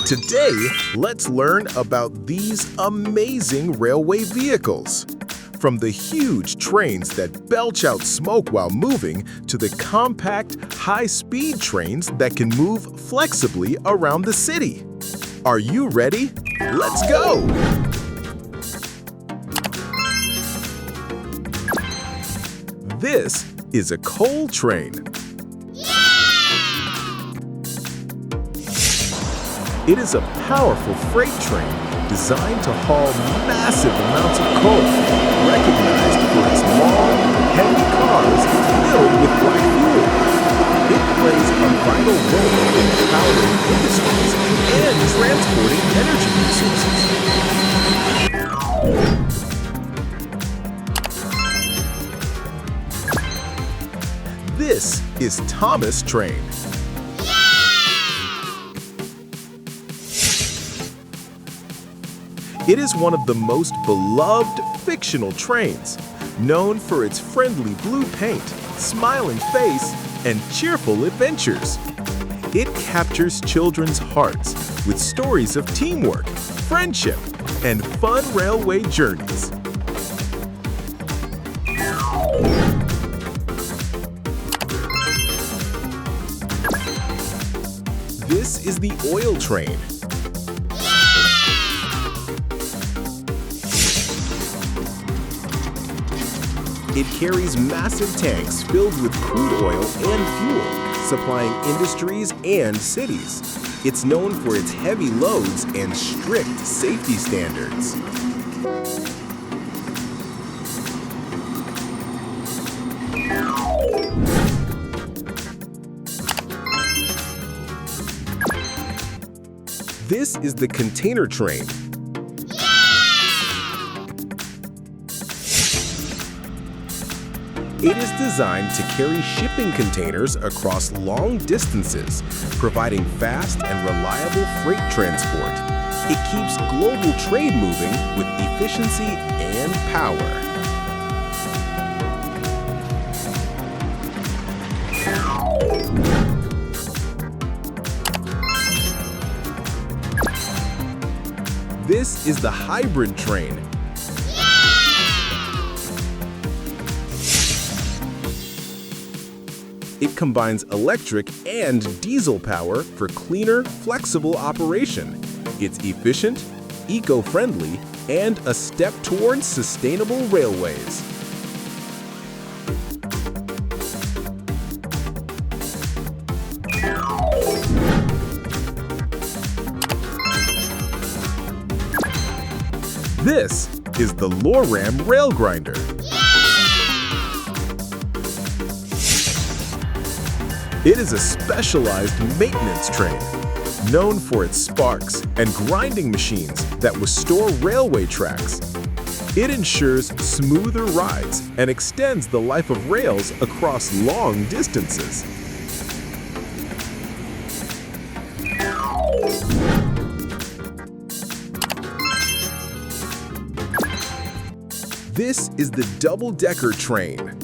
Today, let's learn about these amazing railway vehicles. From the huge trains that belch out smoke while moving to the compact, high-speed trains that can move flexibly around the city. Are you ready? Let's go! This is a coal train. It is a powerful freight train designed to haul massive amounts of coal, recognized for its long, heavy cars filled with black fuel. It plays a vital role in powering industries and transporting energy resources. This is Thomas Train. It is one of the most beloved fictional trains, known for its friendly blue paint, smiling face, and cheerful adventures. It captures children's hearts with stories of teamwork, friendship, and fun railway journeys. This is the oil train. It carries massive tanks filled with crude oil and fuel, supplying industries and cities. It's known for its heavy loads and strict safety standards. This is the container train. It is designed to carry shipping containers across long distances, providing fast and reliable freight transport. It keeps global trade moving with efficiency and power. This is the hybrid train. It combines electric and diesel power for cleaner, flexible operation. It's efficient, eco-friendly, and a step towards sustainable railways. This is the Loram rail grinder. It is a specialized maintenance train, known for its sparks and grinding machines that restore railway tracks. It ensures smoother rides and extends the life of rails across long distances. This is the double-decker train.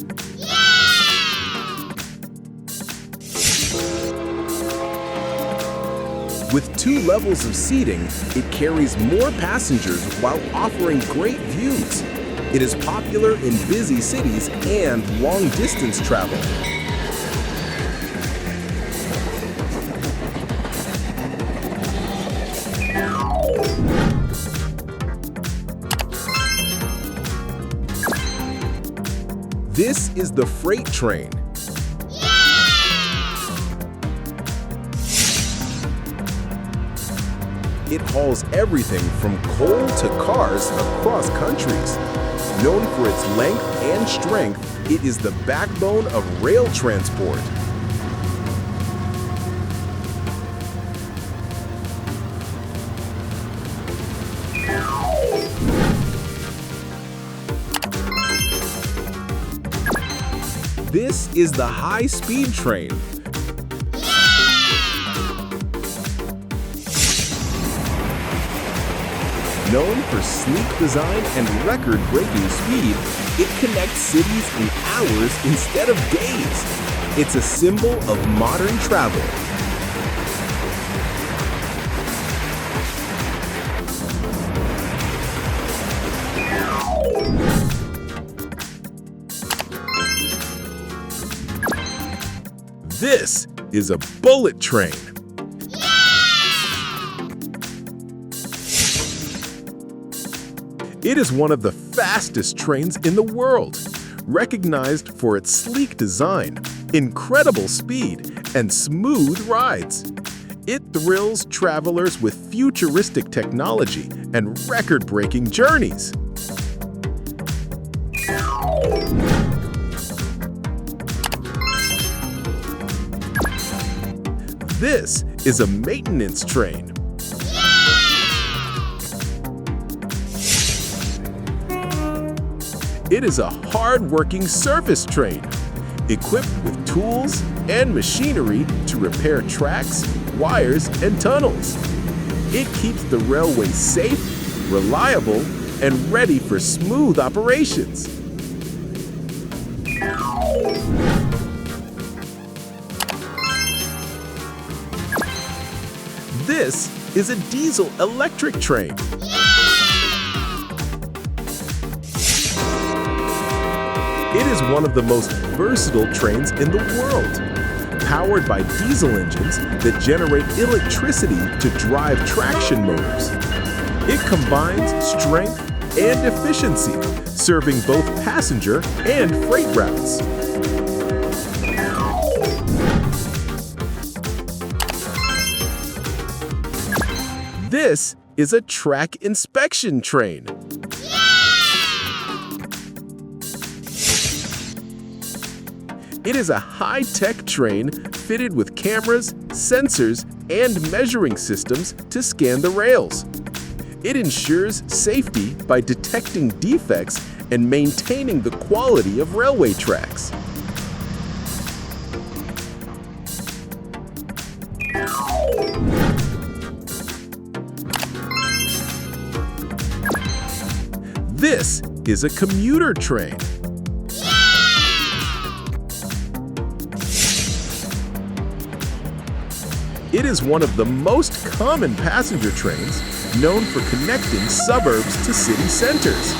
With 2 levels of seating, it carries more passengers while offering great views. It is popular in busy cities and long-distance travel. This is the freight train. It hauls everything from coal to cars across countries. Known for its length and strength, it is the backbone of rail transport. This is the high-speed train. Known for sleek design and record-breaking speed, it connects cities in hours instead of days. It's a symbol of modern travel. This is a bullet train. It is one of the fastest trains in the world, recognized for its sleek design, incredible speed, and smooth rides. It thrills travelers with futuristic technology and record-breaking journeys. This is a maintenance train. It is a hard-working service train, equipped with tools and machinery to repair tracks, wires, and tunnels. It keeps the railway safe, reliable, and ready for smooth operations. This is a diesel-electric train. It is one of the most versatile trains in the world, powered by diesel engines that generate electricity to drive traction motors. It combines strength and efficiency, serving both passenger and freight routes. This is a track inspection train. It is a high-tech train fitted with cameras, sensors, and measuring systems to scan the rails. It ensures safety by detecting defects and maintaining the quality of railway tracks. This is a commuter train. It is one of the most common passenger trains, known for connecting suburbs to city centers.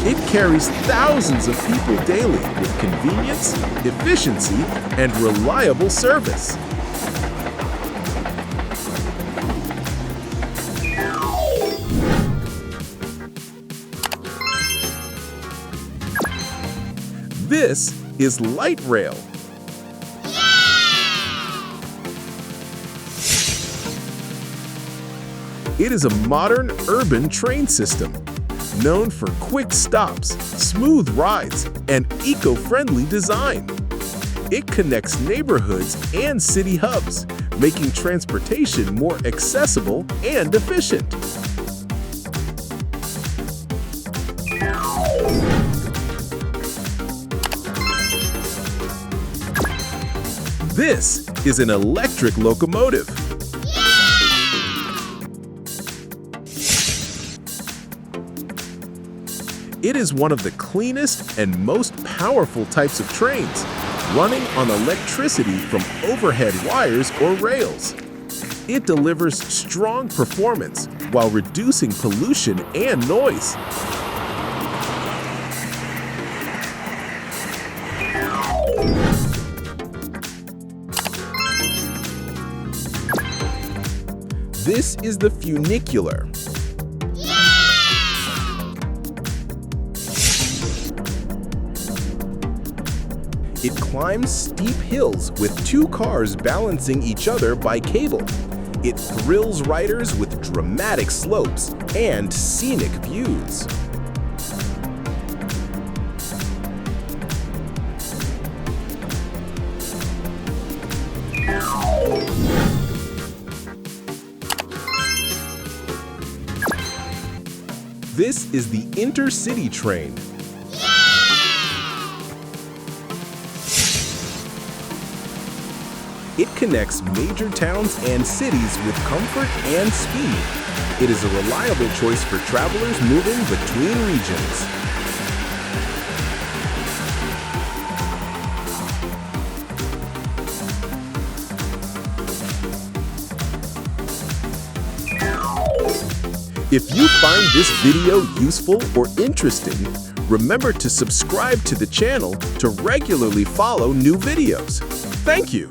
It carries thousands of people daily with convenience, efficiency, and reliable service. This is light rail. It is a modern urban train system, known for quick stops, smooth rides, and eco-friendly design. It connects neighborhoods and city hubs, making transportation more accessible and efficient. This is an electric locomotive. It is one of the cleanest and most powerful types of trains, running on electricity from overhead wires or rails. It delivers strong performance while reducing pollution and noise. This is the Funicular. It climbs steep hills with two cars balancing each other by cable. It thrills riders with dramatic slopes and scenic views. This is the Intercity train. It connects major towns and cities with comfort and speed. It is a reliable choice for travelers moving between regions. If you find this video useful or interesting, remember to subscribe to the channel to regularly follow new videos. Thank you.